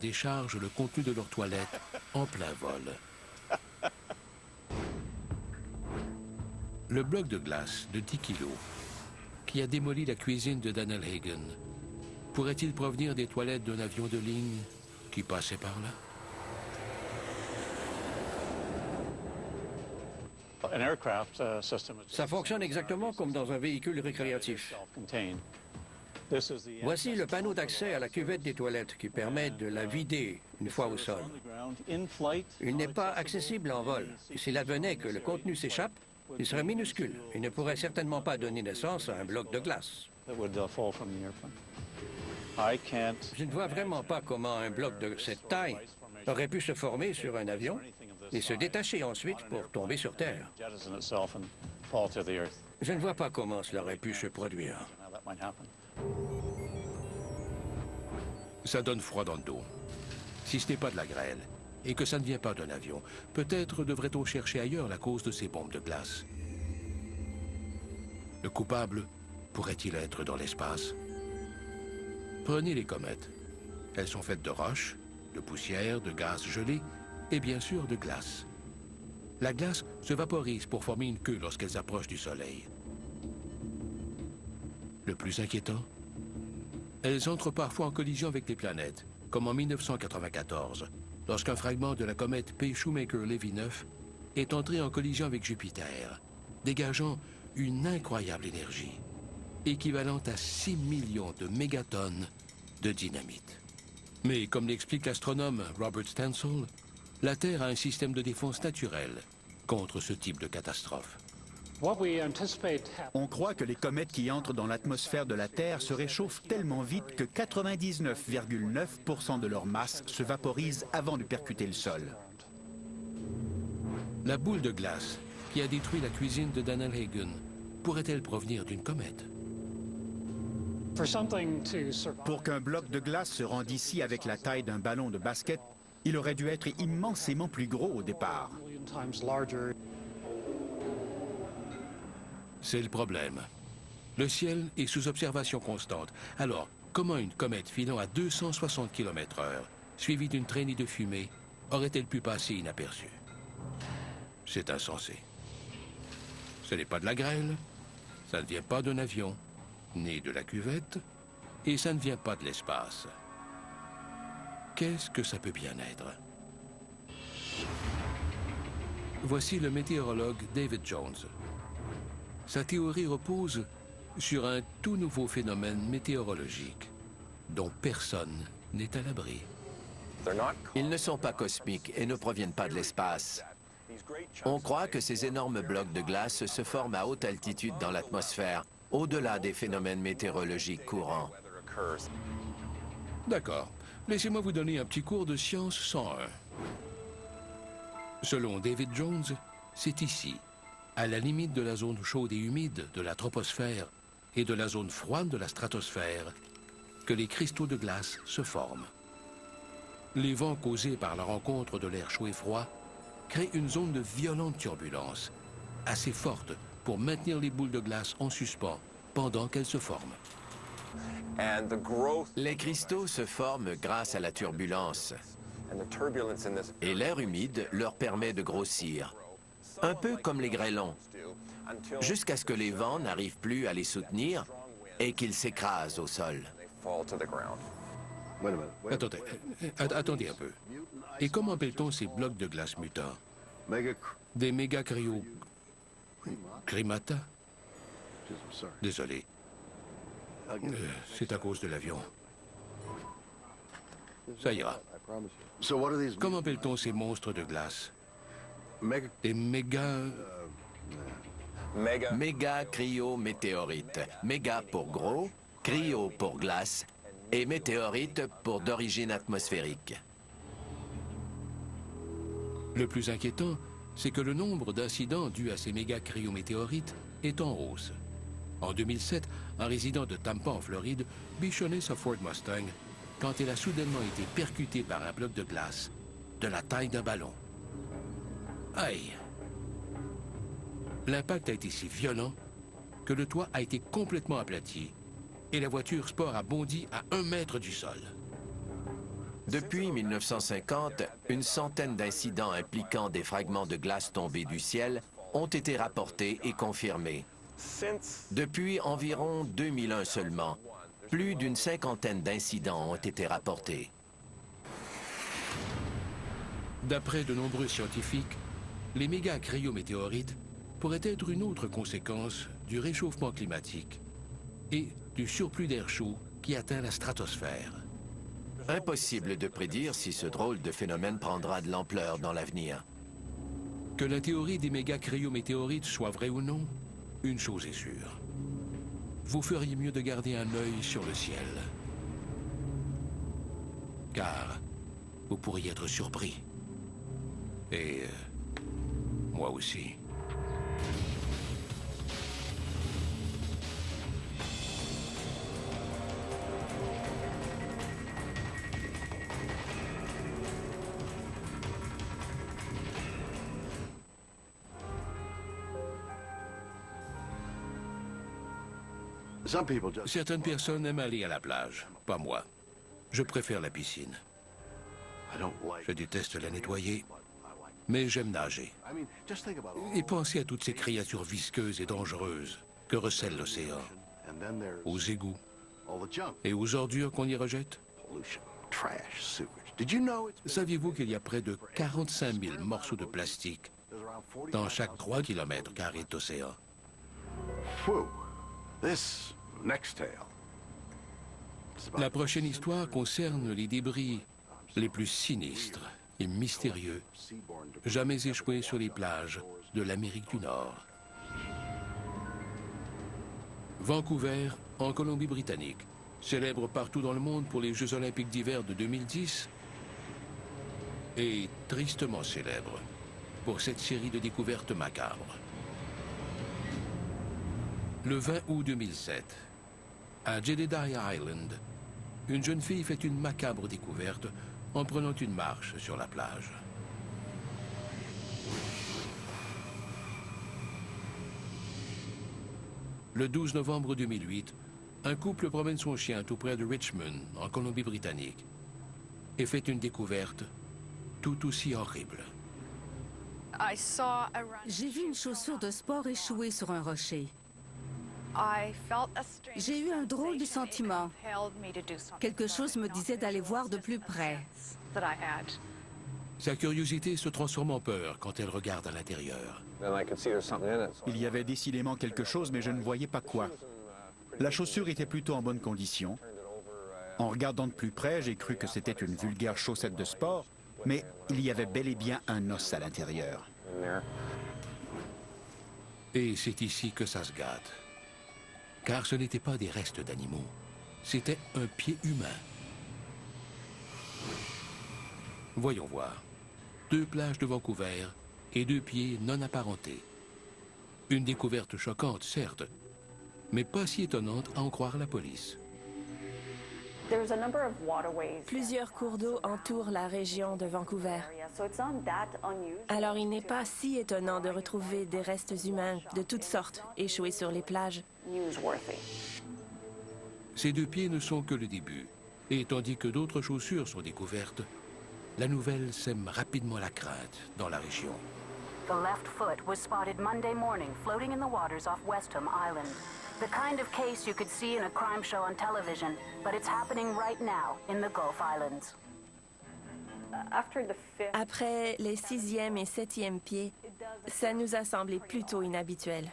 déchargent le contenu de leur toilette en plein vol. Le bloc de glace de 10 kilos qui a démoli la cuisine de Daniel Hagen pourrait-il provenir des toilettes d'un avion de ligne qui passait par là? Ça fonctionne exactement comme dans un véhicule récréatif. Voici le panneau d'accès à la cuvette des toilettes qui permet de la vider une fois au sol. Il n'est pas accessible en vol. S'il advenait que le contenu s'échappe, il serait minuscule et ne pourrait certainement pas donner naissance à un bloc de glace. Je ne vois vraiment pas comment un bloc de cette taille aurait pu se former sur un avion et se détacher ensuite pour tomber sur Terre. Je ne vois pas comment cela aurait pu se produire. Ça donne froid dans le dos. Si ce n'est pas de la grêle et que ça ne vient pas d'un avion, peut-être devrait-on chercher ailleurs la cause de ces bombes de glace. Le coupable pourrait-il être dans l'espace? Prenez les comètes. Elles sont faites de roches, de poussière, de gaz gelé et bien sûr de glace. La glace se vaporise pour former une queue lorsqu'elles approchent du Soleil. Le plus inquiétant, elles entrent parfois en collision avec les planètes, comme en 1994, lorsqu'un fragment de la comète P. Shoemaker-Levy 9 est entré en collision avec Jupiter, dégageant une incroyable énergie, équivalente à 6 millions de mégatonnes de dynamite. Mais comme l'explique l'astronome Robert Stansel, la Terre a un système de défense naturel contre ce type de catastrophe. On croit que les comètes qui entrent dans l'atmosphère de la Terre se réchauffent tellement vite que 99,9% de leur masse se vaporise avant de percuter le sol. La boule de glace qui a détruit la cuisine de Daniel Hagen pourrait-elle provenir d'une comète? Pour qu'un bloc de glace se rende ici avec la taille d'un ballon de basket, il aurait dû être immensément plus gros au départ. C'est le problème. Le ciel est sous observation constante. Alors, comment une comète filant à 260 km/h, suivie d'une traînée de fumée, aurait-elle pu passer inaperçue? C'est insensé. Ce n'est pas de la grêle, ça ne vient pas d'un avion, ni de la cuvette, et ça ne vient pas de l'espace. Qu'est-ce que ça peut bien être? Voici le météorologue David Jones. Sa théorie repose sur un tout nouveau phénomène météorologique dont personne n'est à l'abri. Ils ne sont pas cosmiques et ne proviennent pas de l'espace. On croit que ces énormes blocs de glace se forment à haute altitude dans l'atmosphère, au-delà des phénomènes météorologiques courants. D'accord. Laissez-moi vous donner un petit cours de science 101. Selon David Jones, c'est ici, à la limite de la zone chaude et humide de la troposphère et de la zone froide de la stratosphère, que les cristaux de glace se forment. Les vents causés par la rencontre de l'air chaud et froid créent une zone de violente turbulence, assez forte pour maintenir les boules de glace en suspens pendant qu'elles se forment. Les cristaux se forment grâce à la turbulence, et l'air humide leur permet de grossir, un peu comme les grêlons, jusqu'à ce que les vents n'arrivent plus à les soutenir et qu'ils s'écrasent au sol. Attendez un peu. Et comment appelle-t-on ces blocs de glace mutants? Des méga-cryomata? Désolé. C'est à cause de l'avion. Ça ira. Comment appelle-t-on ces monstres de glace? Des Méga-cryométéorites. Méga pour gros, cryo pour glace, et météorite pour d'origine atmosphérique. Le plus inquiétant, c'est que le nombre d'incidents dus à ces méga-cryométéorites est en hausse. En 2007, un résident de Tampa, en Floride, bichonnait sa Ford Mustang quand elle a soudainement été percutée par un bloc de glace de la taille d'un ballon. Aïe! L'impact a été si violent que le toit a été complètement aplati et la voiture sport a bondi à 1 mètre du sol. Depuis 1950, une centaine d'incidents impliquant des fragments de glace tombés du ciel ont été rapportés et confirmés. Depuis environ 2001 seulement, plus d'une cinquantaine d'incidents ont été rapportés. D'après de nombreux scientifiques, les méga-cryométéorites pourraient être une autre conséquence du réchauffement climatique et du surplus d'air chaud qui atteint la stratosphère. Impossible de prédire si ce drôle de phénomène prendra de l'ampleur dans l'avenir. Que la théorie des méga-cryométéorites soit vraie ou non, une chose est sûre. Vous feriez mieux de garder un œil sur le ciel. Car vous pourriez être surpris. Et moi aussi. Certaines personnes aiment aller à la plage, pas moi. Je préfère la piscine. Je déteste la nettoyer, mais j'aime nager. Et pensez à toutes ces créatures visqueuses et dangereuses que recèle l'océan, aux égouts et aux ordures qu'on y rejette. Saviez-vous qu'il y a près de 45 000 morceaux de plastique dans chaque 3 km² d'océan? La prochaine histoire concerne les débris les plus sinistres et mystérieux jamais échoués sur les plages de l'Amérique du Nord. Vancouver, en Colombie-Britannique, célèbre partout dans le monde pour les Jeux olympiques d'hiver de 2010, et tristement célèbre pour cette série de découvertes macabres. Le 20 août 2007, à Jedediah Island, une jeune fille fait une macabre découverte en prenant une marche sur la plage. Le 12 novembre 2008, un couple promène son chien tout près de Richmond, en Colombie-Britannique, et fait une découverte tout aussi horrible. J'ai vu une chaussure de sport échouer sur un rocher. J'ai eu un drôle de sentiment. Quelque chose me disait d'aller voir de plus près. Sa curiosité se transforme en peur quand elle regarde à l'intérieur. Il y avait décidément quelque chose, mais je ne voyais pas quoi. La chaussure était plutôt en bonne condition. En regardant de plus près, j'ai cru que c'était une vulgaire chaussette de sport, mais il y avait bel et bien un os à l'intérieur. Et c'est ici que ça se gâte. Car ce n'étaient pas des restes d'animaux, c'était un pied humain. Voyons voir. 2 plages de Vancouver et 2 pieds non apparentés. Une découverte choquante, certes, mais pas si étonnante à en croire la police. Plusieurs cours d'eau entourent la région de Vancouver. Alors il n'est pas si étonnant de retrouver des restes humains de toutes sortes échoués sur les plages. Ces 2 pieds ne sont que le début. Et tandis que d'autres chaussures sont découvertes, la nouvelle sème rapidement la crainte dans la région. The left foot was spotted Monday morning floating in the waters off Westham Island. The kind of case you could see in a crime show on television, but it's happening right now in the Gulf Islands. Après les 6e et 7e pieds, ça nous a semblé plutôt inhabituel.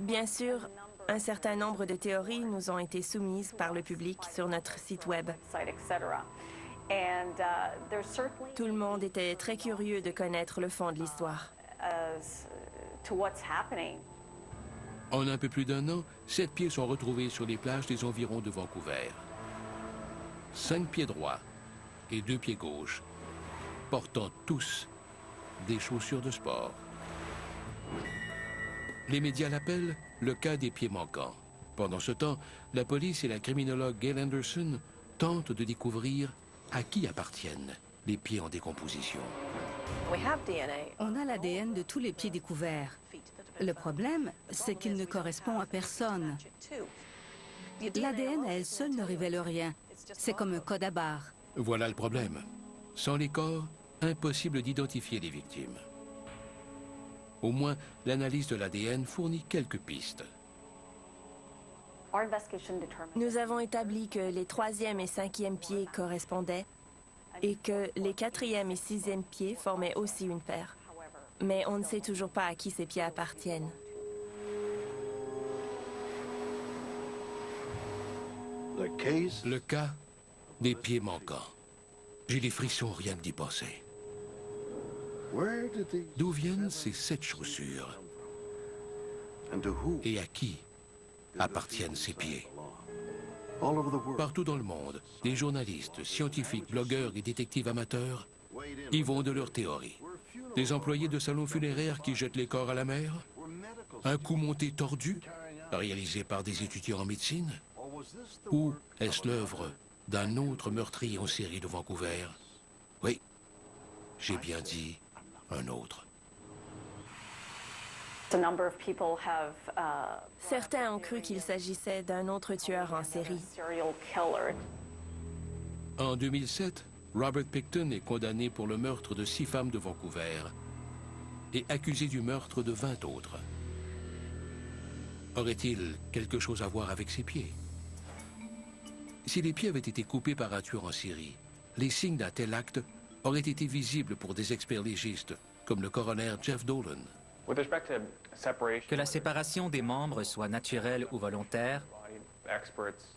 Bien sûr, un certain nombre de théories nous ont été soumises par le public sur notre site web. Tout le monde était très curieux de connaître le fond de l'histoire. En un peu plus d'1 an, 7 pieds sont retrouvés sur les plages des environs de Vancouver. 5 pieds droits et 2 pieds gauches, portant tous des chaussures de sport. Les médias l'appellent le cas des pieds manquants. Pendant ce temps, la police et la criminologue Gail Anderson tentent de découvrir à qui appartiennent les pieds en décomposition. On a l'ADN de tous les pieds découverts. Le problème, c'est qu'il ne correspond à personne. L'ADN à elle seule ne révèle rien. C'est comme un code à barre. Voilà le problème. Sans les corps, impossible d'identifier les victimes. Au moins, l'analyse de l'ADN fournit quelques pistes. Nous avons établi que les 3e et 5e pieds correspondaient et que les 4e et 6e pieds formaient aussi une paire. Mais on ne sait toujours pas à qui ces pieds appartiennent. Le cas des pieds manquants. J'ai des frissons rien que d'y penser. D'où viennent ces 7 chaussures? Et à qui appartiennent ces pieds? Partout dans le monde, des journalistes, scientifiques, blogueurs et détectives amateurs y vont de leurs théories. Des employés de salons funéraires qui jettent les corps à la mer? Un coup monté tordu, réalisé par des étudiants en médecine? Ou est-ce l'œuvre d'un autre meurtrier en série de Vancouver? Oui, j'ai bien dit un autre. Certains ont cru qu'il s'agissait d'un autre tueur en série. En 2007, Robert Pickton est condamné pour le meurtre de 6 femmes de Vancouver et accusé du meurtre de 20 autres. Aurait-il quelque chose à voir avec ses pieds? Si les pieds avaient été coupés par un tueur en série, les signes d'un tel acte auraient été visibles pour des experts légistes, comme le coroner Jeff Dolan. Que la séparation des membres soit naturelle ou volontaire,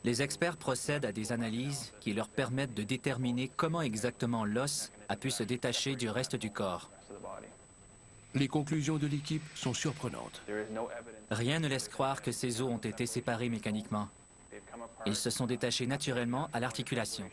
les experts procèdent à des analyses qui leur permettent de déterminer comment exactement l'os a pu se détacher du reste du corps. Les conclusions de l'équipe sont surprenantes. Rien ne laisse croire que ces os ont été séparés mécaniquement. Ils se sont détachés naturellement à l'articulation.